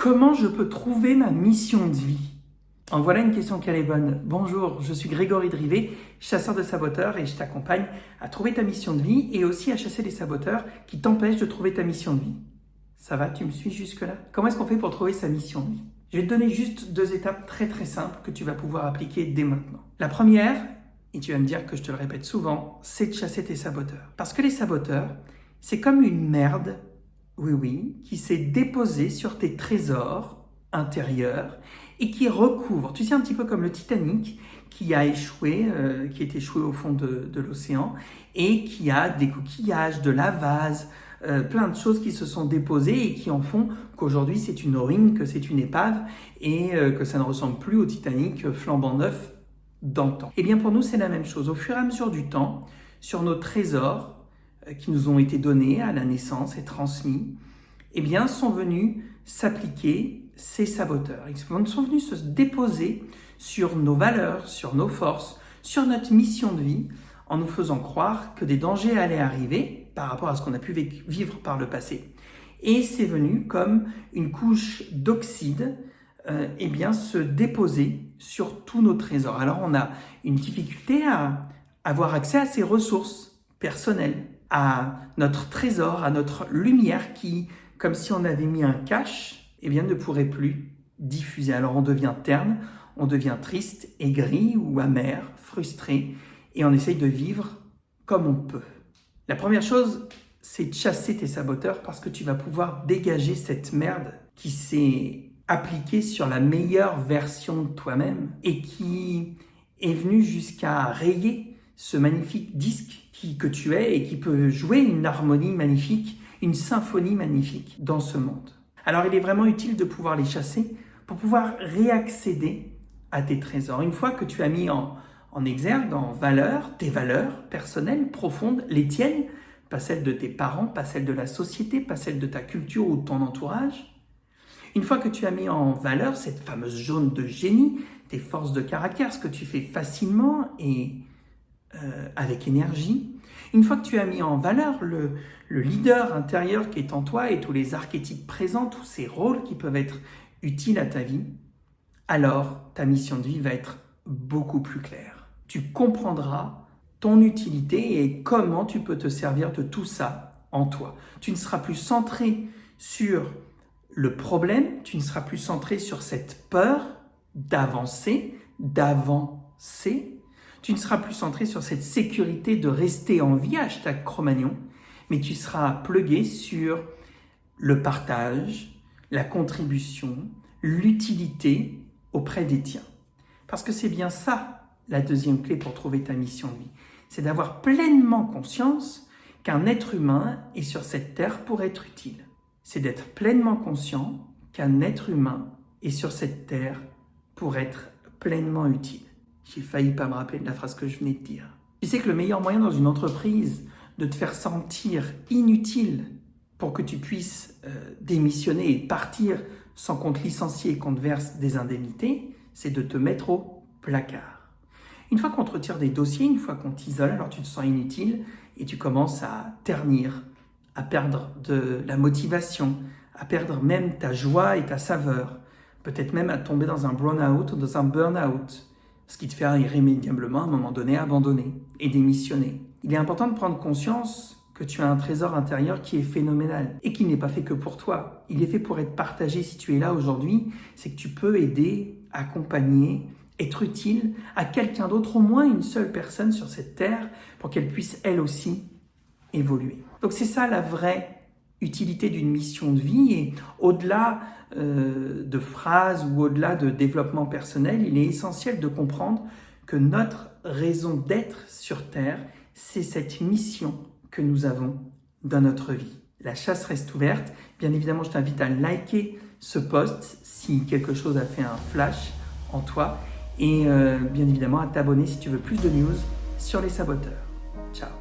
Comment je peux trouver ma mission de vie? En voilà une question qu'elle est bonne. Bonjour, je suis Grégory Drivet, chasseur de saboteurs et je t'accompagne à trouver ta mission de vie et aussi à chasser les saboteurs qui t'empêchent de trouver ta mission de vie. Ça va, tu me suis jusque-là? Comment est-ce qu'on fait pour trouver sa mission de vie? Je vais te donner juste 2 étapes très simples que tu vas pouvoir appliquer dès maintenant. La première, et tu vas me dire que je te le répète souvent, c'est de chasser tes saboteurs. Parce que les saboteurs, c'est comme une merde, oui, qui s'est déposée sur tes trésors intérieurs et qui recouvre, tu sais, un petit peu comme le Titanic qui a échoué, qui est échoué au fond de l'océan et qui a des coquillages, de la vase, plein de choses qui se sont déposées et qui en font qu'aujourd'hui c'est une ruine, que c'est une épave et que ça ne ressemble plus au Titanic flambant neuf d'antan. Et bien pour nous c'est la même chose. Au fur et à mesure du temps, sur nos trésors qui nous ont été donnés à la naissance et transmis, eh bien sont venus s'appliquer ces saboteurs. Ils sont venus se déposer sur nos valeurs, sur nos forces, sur notre mission de vie, en nous faisant croire que des dangers allaient arriver par rapport à ce qu'on a pu vivre par le passé. Et c'est venu comme une couche d'oxyde eh bien, se déposer sur tous nos trésors. Alors on a une difficulté à avoir accès à ces ressources personnelles, à notre trésor, à notre lumière qui, comme si on avait mis un cache, eh bien, ne pourrait plus diffuser. Alors on devient terne, on devient triste, aigri ou amer, frustré, et on essaye de vivre comme on peut. La première chose, c'est de chasser tes saboteurs parce que tu vas pouvoir dégager cette merde qui s'est appliquée sur la meilleure version de toi-même et qui est venue jusqu'à rayer ce magnifique disque que tu es et qui peut jouer une harmonie magnifique, une symphonie magnifique dans ce monde. Alors il est vraiment utile de pouvoir les chasser pour pouvoir réaccéder à tes trésors. Une fois que tu as mis en exergue, en valeur, tes valeurs personnelles, profondes, les tiennes, pas celles de tes parents, pas celles de la société, pas celles de ta culture ou de ton entourage. Une fois que tu as mis en valeur cette fameuse jaune de génie, tes forces de caractère, ce que tu fais facilement et avec énergie, une fois que tu as mis en valeur le leader intérieur qui est en toi et tous les archétypes présents, tous ces rôles qui peuvent être utiles à ta vie, alors ta mission de vie va être beaucoup plus claire. Tu comprendras ton utilité et comment tu peux te servir de tout ça en toi. Tu ne seras plus centré sur le problème, tu ne seras plus centré sur cette peur d'avancer, tu ne seras plus centré sur cette sécurité de rester en vie, #Cro-Magnon, mais tu seras plugué sur le partage, la contribution, l'utilité auprès des tiens. Parce que c'est bien ça, la deuxième clé pour trouver ta mission de vie. C'est d'avoir pleinement conscience qu'un être humain est sur cette terre pour être utile. C'est d'être pleinement conscient qu'un être humain est sur cette terre pour être pleinement utile. J'ai failli pas me rappeler de la phrase que je venais de dire. Tu sais que le meilleur moyen dans une entreprise de te faire sentir inutile pour que tu puisses démissionner et partir sans qu'on te licencie et qu'on te verse des indemnités, c'est de te mettre au placard. Une fois qu'on te retire des dossiers, une fois qu'on t'isole, alors tu te sens inutile et tu commences à ternir, à perdre de la motivation, à perdre même ta joie et ta saveur, peut-être même à tomber dans un burn-out ou dans un burn-out, ce qui te fait irrémédiablement à un moment donné abandonner et démissionner. Il est important de prendre conscience que tu as un trésor intérieur qui est phénoménal et qui n'est pas fait que pour toi. Il est fait pour être partagé. Si tu es là aujourd'hui, c'est que tu peux aider, accompagner, être utile à quelqu'un d'autre, au moins une seule personne sur cette terre, pour qu'elle puisse elle aussi évoluer. Donc c'est ça la vraie utilité d'une mission de vie, et au-delà de phrases ou au-delà de développement personnel, il est essentiel de comprendre que notre raison d'être sur Terre, c'est cette mission que nous avons dans notre vie. La chasse reste ouverte. Bien évidemment, je t'invite à liker ce post si quelque chose a fait un flash en toi et bien évidemment à t'abonner si tu veux plus de news sur les saboteurs. Ciao.